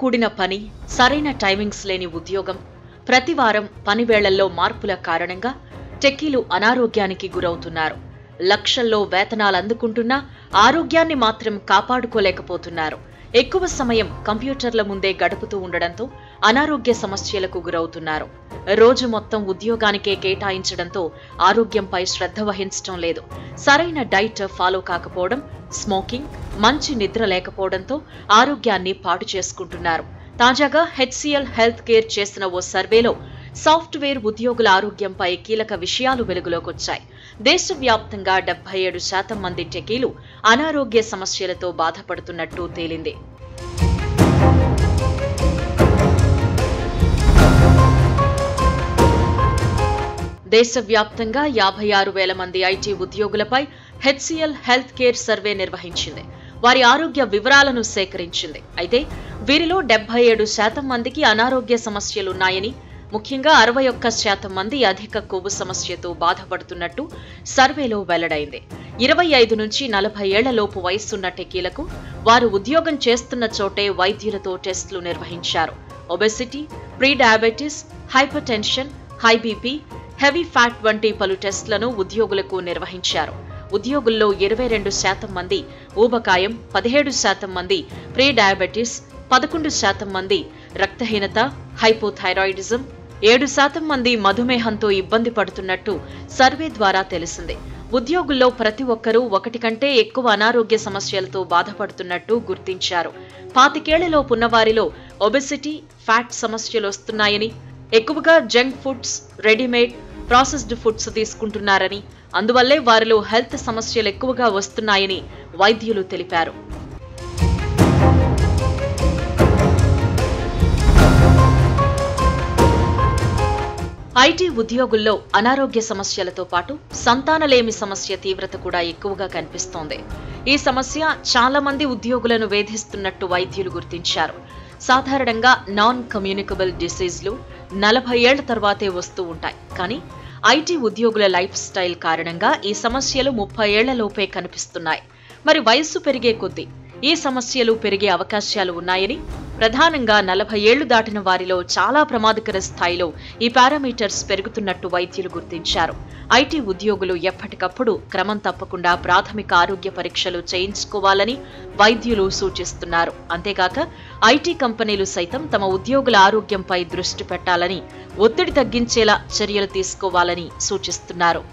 కూడిన పని, సరైన టైమింగ్స్ లేని ఉద్యోగం, ప్రతివారం పని వేళల్లో మార్పుల కారణంగా టెక్కీలు అనారోగ్యానికి గురవుతున్నారు. లక్షల్లో వేతనాలు అందుకుంటున్నా ఆరోగ్యాన్ని మాత్రం కాపాడుకోలేకపోతున్నారు. ఎక్కువ సమయం కంప్యూటర్ల ముందే గడుపుతూ ఉండడంతో అనారోగ్య సమస్యలకు గురవుతున్నారు. రోజు మొత్తం ఉద్యోగానికే కేటాయించడంతో ఆరోగ్యంపై శ్రద్ధ వహించడం లేదు. సరైన డైట్ ఫాలో కాకపోవడం, స్మోకింగ్, మంచి నిద్ర లేకపోవడంతో ఆరోగ్యాన్ని పాడు చేసుకుంటున్నారు. తాజాగా హెచ్సిఎల్ హెల్త్ కేర్ చేసిన ఓ సర్వేలో సాఫ్ట్వేర్ ఉద్యోగుల ఆరోగ్యంపై కీలక విషయాలు వెలుగులోకొచ్చాయి. దేశవ్యాప్తంగా 77% మంది టెక్కీలు అనారోగ్య సమస్యలతో బాధపడుతున్నట్టు తేలింది. దేశవ్యాప్తంగా 56,000 మంది ఐటీ ఉద్యోగులపై హెచ్సిఎల్ హెల్త్ కేర్ సర్వే నిర్వహించింది. వారి ఆరోగ్య వివరాలను సేకరించింది. అయితే వీరిలో 77% మందికి అనారోగ్య సమస్యలున్నాయని, ముఖ్యంగా 61% మంది అధిక కొవ్వు సమస్యతో బాధపడుతున్నట్టు సర్వేలో వెల్లడైంది. 25 నుంచి 40 ఏళ్ల లోపు వయస్సున్న టెక్కీలకు వారు ఉద్యోగం చేస్తున్న చోటే వైద్యులతో టెస్టులు నిర్వహించారు. Obesity, pre diabetes, hyper tension, high BP, heavy fat వంటి పలు టెస్టులను ఉద్యోగులకు నిర్వహించారు. ఉద్యోగుల్లో 22% మంది ఊబకాయం, 17% మంది ప్రీ డయాబెటిస్, 11% మంది రక్తహీనత, హైపోథైరాయిడిజం, 7% మంది మధుమేహంతో ఇబ్బంది పడుతున్నట్టు సర్వే ద్వారా తెలిసింది. ఉద్యోగుల్లో ప్రతి ఒక్కరూ ఒకటి కంటే ఎక్కువ అనారోగ్య సమస్యలతో బాధపడుతున్నట్టు గుర్తించారు. 25 ఏళ్లలోపు ఉన్నవారిలో ఒబెసిటీ, ఫ్యాట్ సమస్యలు వస్తున్నాయని, ఎక్కువగా junk foods, readymade, processed foods తీసుకుంటున్నారని, అందువల్లే వారిలో హెల్త్ సమస్యలు ఎక్కువగా వస్తున్నాయని వైద్యులు తెలిపారు. ఐటీ ఉద్యోగుల్లో అనారోగ్య సమస్యలతో పాటు సంతానలేమి సమస్య తీవ్రత కూడా ఎక్కువగా కనిపిస్తోంది. ఈ సమస్య చాలా మంది ఉద్యోగులను వేధిస్తున్నట్టు వైద్యులు గుర్తించారు. సాధారణంగా నాన్ కమ్యూనికబుల్ డిసీజ్లు 40 ఏళ్ల తర్వాతే వస్తూ ఉంటాయి. కానీ ఐటీ ఉద్యోగుల లైఫ్ స్టైల్ కారణంగా ఈ సమస్యలు 30 ఏళ్లలోపే కనిపిస్తున్నాయి. మరి వయస్సు పెరిగే కొద్దీ ఈ సమస్యలు పెరిగే అవకాశాలు ఉన్నాయని, ప్రధానంగా 40 ఏళ్లు దాటిన వారిలో చాలా ప్రమాదకర స్థాయిలో ఈ పారామీటర్స్ పెరుగుతున్నట్టు వైద్యులు గుర్తించారు. ఐటీ ఉద్యోగులు ఎప్పటికప్పుడు క్రమం తప్పకుండా ప్రాథమిక ఆరోగ్య పరీక్షలు చేయించుకోవాలని వైద్యులు సూచిస్తున్నారు. అంతేగాక ఐటీ కంపెనీలు సైతం తమ ఉద్యోగుల ఆరోగ్యంపై దృష్టి పెట్టాలని, ఒత్తిడి తగ్గించేలా చర్యలు తీసుకోవాలని సూచిస్తున్నారు.